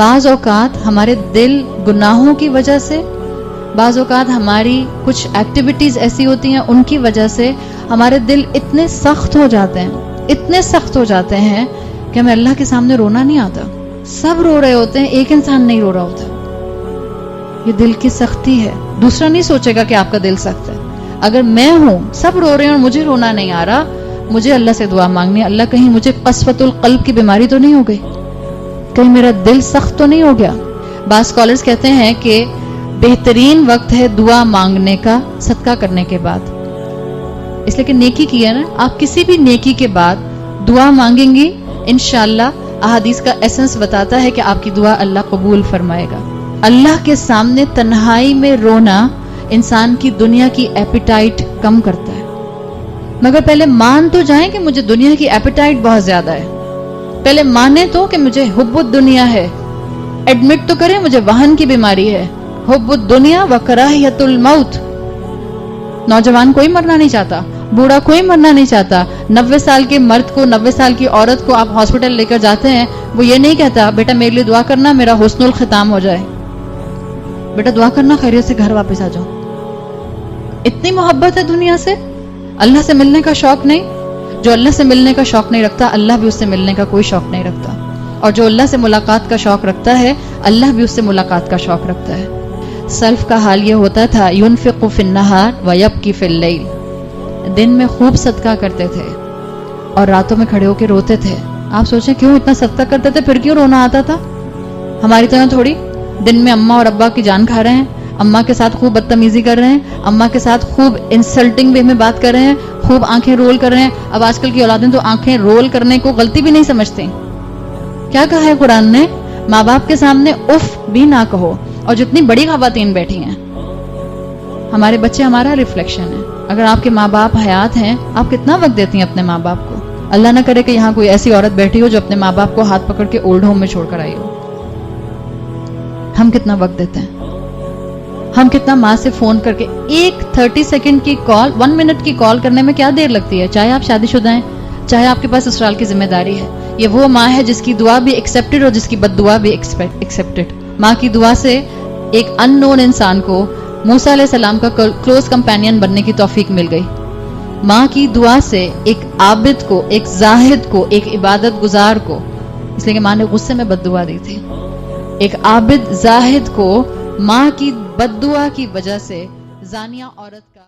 بعض اوقات ہمارے دل گناہوں کی وجہ سے، بعض اوقات ہماری کچھ ایکٹیویٹیز ایسی ہوتی ہیں ان کی وجہ سے ہمارے دل اتنے سخت ہو جاتے ہیں، اتنے سخت ہو جاتے ہیں کہ ہمیں اللہ کے سامنے رونا نہیں آتا. سب رو رہے ہوتے ہیں، ایک انسان نہیں رو رہا ہوتا. یہ دل کی سختی ہے. دوسرا نہیں سوچے گا کہ آپ کا دل سخت ہے. اگر میں ہوں، سب رو رہے ہیں اور مجھے رونا نہیں آ رہا، مجھے اللہ سے دعا مانگنی ہے، اللہ کہیں مجھے قسوۃ القلب کی بیماری تو نہیں ہو گئی، کہیں میرا دل سخت تو نہیں ہو گیا. بعض اسکالرز کہتے ہیں کہ بہترین وقت ہے دعا مانگنے کا صدقہ کرنے کے بعد، اس لیے کہ نیکی کی ہے نا. آپ کسی بھی نیکی کے بعد دعا مانگیں گی، انشاءاللہ احادیث کا ایسنس بتاتا ہے کہ آپ کی دعا اللہ قبول فرمائے گا. اللہ کے سامنے تنہائی میں رونا انسان کی دنیا کی ایپیٹائٹ کم کرتا ہے. مگر پہلے مان تو جائیں کہ مجھے دنیا کی ایپیٹائٹ بہت زیادہ ہے. پہلے مانے تو کہ مجھے حب الدنیا ہے. ایڈمٹ تو کریں مجھے وہن کی بیماری ہے، حب الدنیا و کراہیت الموت. نوجوان کوئی مرنا نہیں چاہتا، بوڑھا کوئی مرنا نہیں چاہتا. 90 سال کے مرد کو، 90 سال کی عورت کو آپ ہاسپٹل لے کر جاتے ہیں، وہ یہ نہیں کہتا بیٹا میرے لیے دعا کرنا میرا حسن الختام ہو جائے، بیٹا دعا کرنا خیریت سے گھر واپس آ جاؤ. اتنی محبت ہے دنیا سے، اللہ سے ملنے کا شوق نہیں. جو اللہ سے ملنے کا شوق نہیں رکھتا، اللہ بھی اس سے ملنے کا کوئی شوق نہیں رکھتا. اور جو اللہ سے ملاقات کا شوق رکھتا ہے، اللہ بھی اس سے ملاقات کا شوق رکھتا ہے. سلف کا حال یہ ہوتا تھا، ينفق في النهار ويبكي في الليل. دن میں خوب صدقہ کرتے تھے اور راتوں میں کھڑے ہو کے روتے تھے. آپ سوچیں کیوں اتنا صدقہ کرتے تھے، پھر کیوں رونا آتا تھا؟ ہماری طرح تھوڑی دن میں اماں اور ابا کی جان کھا رہے ہیں، اماں کے ساتھ خوب بدتمیزی کر رہے ہیں، اماں کے ساتھ خوب انسلٹنگ وے میں بات کر رہے ہیں، خوب آنکھیں رول کر رہے ہیں. اب آج کل کی اولادیں تو آنکھیں رول کرنے کو غلطی بھی نہیں سمجھتے. کیا کہا ہے قرآن نے؟ ماں باپ کے سامنے اف بھی نہ کہو. اور جتنی بڑی خواتین بیٹھی ہیں، ہمارے بچے ہمارا ریفلیکشن ہے. اگر آپ کے ماں باپ حیات ہیں، آپ کتنا وقت دیتی ہیں اپنے ماں باپ کو؟ اللہ نہ کرے کہ یہاں کوئی ایسی عورت بیٹھی ہو جو اپنے ماں باپ کو ہاتھ پکڑ کے اولڈ ہوم میں چھوڑ کر آئی ہو. ہم کتنا وقت دیتے ہیں؟ ہم کتنا ماں سے فون کر کے ایک 30 سیکنڈ کی کال، 1 منٹ کی کال کرنے میں کیا دیر لگتی ہے؟ چاہے آپ شادی شدہ ہیں، چاہے آپ کے پاس سسرال کی ذمہ داری ہے. یہ وہ ماں ہے جس کی دعا بھی ایکسیپٹڈ اور جس کی بد دعا بھی ایکسیپٹڈ. ماں کی دعا سے ایک ان نون انسان کو موسیٰ علیہ السلام کا کلوز کمپینین بننے کی توفیق مل گئی. ماں کی دعا سے ایک عابد کو، ایک زاہد کو، ایک عبادت گزار کو، اس لیے کہ ماں نے غصے میں بد دعا دی تھی، ایک عابد زاہد کو ماں کی بد دعا کی وجہ سے زانیہ عورت کا